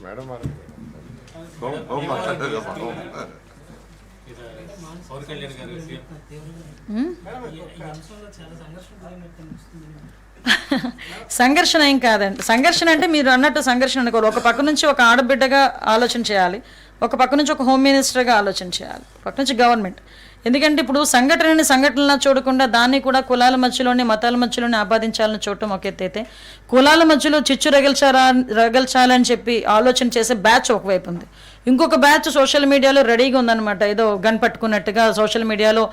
Madam సంఘర్షణ ఏం కాదండి. సంఘర్షణ అంటే మీరు అన్నట్టు సంఘర్షణ అనుకోవాలి. ఒక పక్క నుంచి ఒక ఆడబిడ్డగా ఆలోచన చేయాలి, ఒక పక్క నుంచి ఒక హోమ్ మినిస్టర్గా ఆలోచన చేయాలి, పక్క నుంచి గవర్నమెంట్. ఎందుకంటే ఇప్పుడు సంఘటనలా చూడకుండా దాన్ని కూడా కులాల మధ్యలోనే మతాల మధ్యలోనే ఆపాదించాలని చూడటం ఒక ఎత్తైతే, కులాల మధ్యలో చిచ్చు రగల్చాలని చెప్పి ఆలోచన చేసే బ్యాచ్ ఒకవైపు ఉంది. ఇంకొక బ్యాచ్ సోషల్ మీడియాలో రెడీగా ఉందన్నమాట. ఏదో గన్ పట్టుకున్నట్టుగా సోషల్ మీడియాలో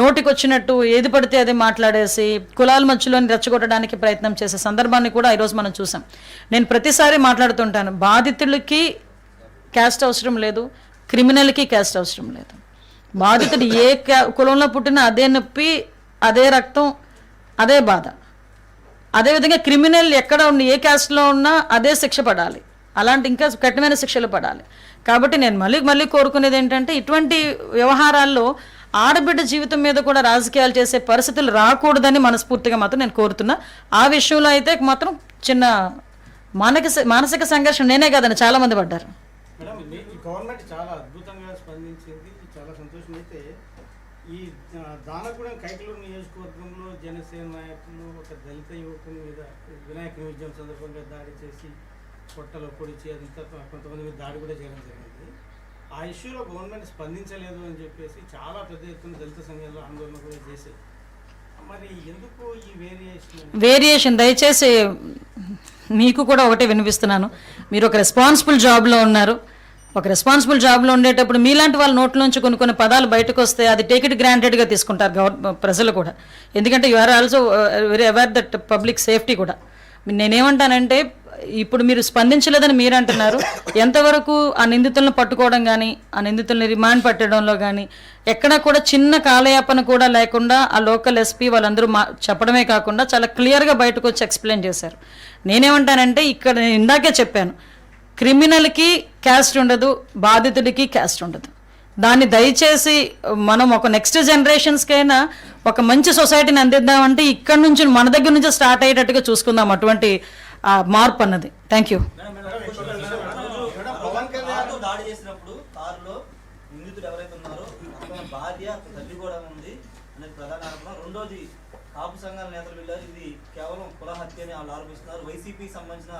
నోటికి వచ్చినట్టు ఏది పడితే అది మాట్లాడేసి కులాల మధ్యలోని రెచ్చగొట్టడానికి ప్రయత్నం చేసే సందర్భాన్ని కూడా ఈరోజు మనం చూసాం. నేను ప్రతిసారి మాట్లాడుతుంటాను, బాధితులకి క్యాస్ట్ అవసరం లేదు, క్రిమినల్కి క్యాస్ట్ అవసరం లేదు. బాధితుడు ఏ కులంలో పుట్టినా అదే నొప్పి, అదే రక్తం, అదే బాధ. అదేవిధంగా క్రిమినల్ ఎక్కడ ఉన్న ఏ క్యాస్ట్లో ఉన్నా అదే శిక్ష పడాలి, అలాంటి ఇంకా కఠినమైన శిక్షలు పడాలి. కాబట్టి నేను మళ్ళీ కోరుకునేది ఏంటంటే, ఇటువంటి వ్యవహారాల్లో ఆడబిడ్డ జీవితం మీద కూడా రాజకీయాలు చేసే పరిస్థితులు రాకూడదని మనస్ఫూర్తిగా మాత్రం నేను కోరుతున్నా. ఆ విషయంలో అయితే మాత్రం చిన్న మానసిక సంఘర్షణ నేనే కాదని చాలామంది పడ్డారు. గవర్నమెంట్ చాలా అద్భుతంగా స్పందించింది, చాలా సంతోషం. అయితే ఈ దానగూడెం కైకలూరు నియోజకవర్గంలో జనసేన నాయకులు ఒక దళిత యువకుని మీద వినాయక నిమజ్జనం సందర్భంగా దాడి చేసి పొట్టలో పొడిచి అదంతా కొంతమంది మీద దాడి కూడా చేయడం జరిగింది. ఆ ఇష్యూలో గవర్నమెంట్ స్పందించలేదు అని చెప్పేసి చాలా పెద్ద ఎత్తున దళిత సంఘాలు ఆందోళన కూడా చేశాయి. మరి ఎందుకు ఈ వేరియేషన్? దయచేసి మీకు కూడా ఒకటే వినిపిస్తున్నాను, మీరు ఒక రెస్పాన్సిబుల్ జాబ్లో ఉన్నారు. ఒక రెస్పాన్సిబుల్ జాబ్లో ఉండేటప్పుడు మీలాంటి వాళ్ళ నోట్ల నుంచి కొన్ని పదాలు బయటకు వస్తే అది టేక్ ఇట్ గ్రాంటెడ్గా తీసుకుంటారు ప్రజలు కూడా. ఎందుకంటే you are also very aware that public safety కూడా. నేనేమంటానంటే, ఇప్పుడు మీరు స్పందించలేదని మీరు అంటున్నారు, ఎంతవరకు ఆ నిందితులను పట్టుకోవడం కానీ, ఆ నిందితుల్ని రిమాండ్ పెట్టడంలో కానీ ఎక్కడా కూడా చిన్న కాలయాపన కూడా లేకుండా ఆ లోకల్ ఎస్పీ వాళ్ళందరూ చెప్పడమే కాకుండా చాలా క్లియర్గా బయటకు వచ్చి ఎక్స్ప్లెయిన్ చేశారు. నేనేమంటానంటే, ఇక్కడ నేను ఇందాకే చెప్పాను, క్రిమినల్కి క్యాస్ట్ ఉండదు, బాధితుడికి క్యాస్ట్ ఉండదు. దాన్ని దయచేసి మనం ఒక నెక్స్ట్ జనరేషన్స్కైనా ఒక మంచి సొసైటీని అందిద్దామంటే ఇక్కడ నుంచి మన దగ్గర నుంచి స్టార్ట్ అయ్యేటట్టుగా చూసుకుందాం అటువంటి మార్పు అన్నది. Thank you. దాడి చేసినప్పుడు కారులో నిందితుడు ఎవరైతే ఉన్నారో అతని భార్య, తల్లి కూడా ఉంది అనేది ప్రధాన ఆరోపణ. రెండోది కాపు సంఘాల నేతలు వెళ్ళారు, ఇది కేవలం కుల హత్య అని వాళ్ళు ఆరోపిస్తున్నారు. వైసీపీకి సంబంధించిన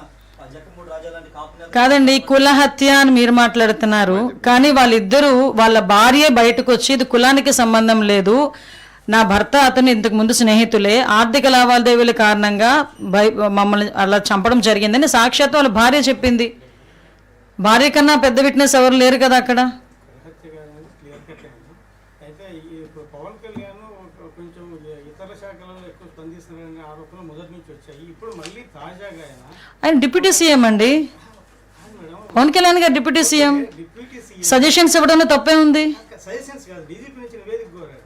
జక్కమూడి రాజా లాంటి కాపు కాదండి, కుల హత్య అని మీరు మాట్లాడుతున్నారు, కానీ వాళ్ళిద్దరూ వాళ్ళ భార్య బయటకు వచ్చి ఇది కులానికి సంబంధం లేదు, నా భర్త అతను ఇంతకు ముందు స్నేహితులే, ఆర్థిక లావాదేవీల కారణంగా మమ్మల్ని అలా చంపడం జరిగిందని సాక్షాత్తు వాళ్ళ భార్య చెప్పింది. భార్య కన్నా పెద్ద విట్నెస్ ఎవరు లేరు కదా అక్కడ. అయితే ఇప్పుడు పవన్ కళ్యాణ్ కొంచెం ఇతర శాఖలలో ఎక్కువ స్పందిస్తున్నారనే ఆరోపణలు మొదటి నుంచి వచ్చాయి. ఇప్పుడు మళ్ళీ తాజాగా ఆయన డిప్యూటీ సీఎం అండి, పవన్ కళ్యాణ్ గారు డిప్యూటీ సీఎం. సజెషన్స్ ఇవ్వడంలో తప్పే ఉంది. సజెషన్స్ కాదు, డీజీపీ నుంచి నివేదిక కోరారు.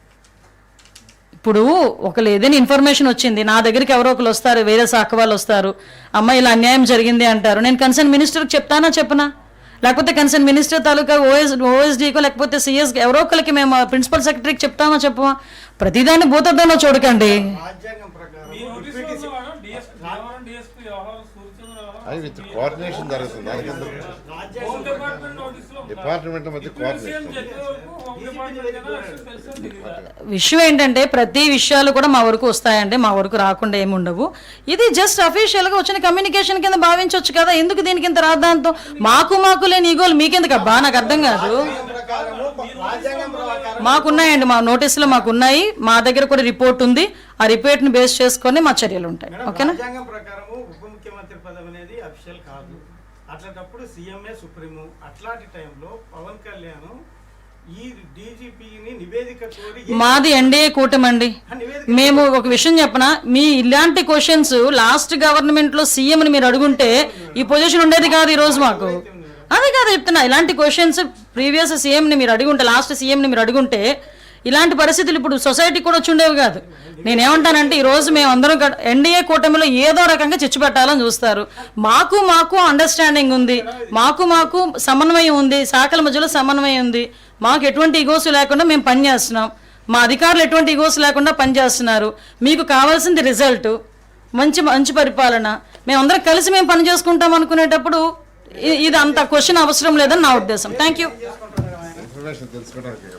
ఇప్పుడు ఒకళ్ళు ఏదైనా ఇన్ఫర్మేషన్ వచ్చింది, నా దగ్గరికి ఎవరో ఒకరు వస్తారు, వేరే శాఖ వాళ్ళు వస్తారు, అమ్మ ఇలా అన్యాయం జరిగింది అంటారు, నేను కన్సర్న్ మినిస్టర్కి చెప్తానా చెప్పనా? లేకపోతే కన్సర్న్ మినిస్టర్ తాలూకా ఓఎస్డీకో లేకపోతే సిఎస్ ఎవరో ఒకరికి మేము ప్రిన్సిపల్ సెక్రటరీకి చెప్తామా చెప్పమా? ప్రతిదాన్ని భూతద్దంలో చూడకండి. రాజ్యాంగం ప్రకారం కోఆర్డినేషన్ జరుగుతుంది, డిపార్ట్మెంట్ మధ్య కోఆర్డినేషన్. విషయం ఏంటంటే ప్రతి విషయాలు కూడా మా వరకు వస్తాయండి, మా వరకు రాకుండా ఏమి ఉండవు. ఇది జస్ట్ అఫీషియల్గా వచ్చిన కమ్యూనికేషన్ కింద భావించవచ్చు కదా. ఎందుకు దీనికి ఇంత రాద్దాంతో? మాకు లేని ఈగోలు మీకెందుకు అబ్బా? నాకు అర్థం కాదు. మాకున్నాయండి, మా నోటీసులు మాకున్నాయి, మా దగ్గర కూడా రిపోర్ట్ ఉంది. ఆ రిపోర్ట్ని బేస్ చేసుకొని మా చర్యలు ఉంటాయి. ఓకేనా? ఉప ముఖ్యమంత్రి పదవి అనేది అఫీషియల్ కాదు, అట్లాంటప్పుడు సీఎంఏ సుప్రీము. అట్లాంటి టైంలో పవన్ కళ్యాణ్ ఈ డీజీపీని నివేదిక కోరి, మాది ఎన్డీఏ కూటమి అండి. మేము ఒక విషయం చెప్పనా, మీ ఇలాంటి క్వశ్చన్స్ లాస్ట్ గవర్నమెంట్ లో సీఎంని మీరు అడుగుంటే ఈ పొజిషన్ ఉండేది కాదు ఈరోజు మాకు. అదే కాదు చెప్తున్నా, ఇలాంటి క్వశ్చన్స్ ప్రీవియస్ సీఎంని మీరు అడుగుంటే, లాస్ట్ సీఎంని మీరు అడుగుంటే ఇలాంటి పరిస్థితులు ఇప్పుడు సొసైటీ కూడా వచ్చి ఉండేవి కాదు. నేనేమంటానంటే, ఈరోజు మేము అందరం ఎన్డీఏ కూటమిలో ఏదో రకంగా చిచ్చు పెట్టాలని చూస్తారు. మాకు అండర్స్టాండింగ్ ఉంది, మాకు సమన్వయం ఉంది, శాఖల మధ్యలో సమన్వయం ఉంది. మాకు ఎటువంటి ఈగోస్ లేకుండా మేము పనిచేస్తున్నాం, మా అధికారులు ఎటువంటి ఈగోస్ లేకుండా పనిచేస్తున్నారు. మీకు కావాల్సింది రిజల్ట్. మంచి మంచి పరిపాలన, మేమందరం కలిసి మేము పని చేసుకుంటాం అనుకునేటప్పుడు ఇది అంత క్వశ్చన్ అవసరం లేదని నా ఉద్దేశం. Thank you. ఇన్ఫర్మేషన్ తెలుసుకోవడానికి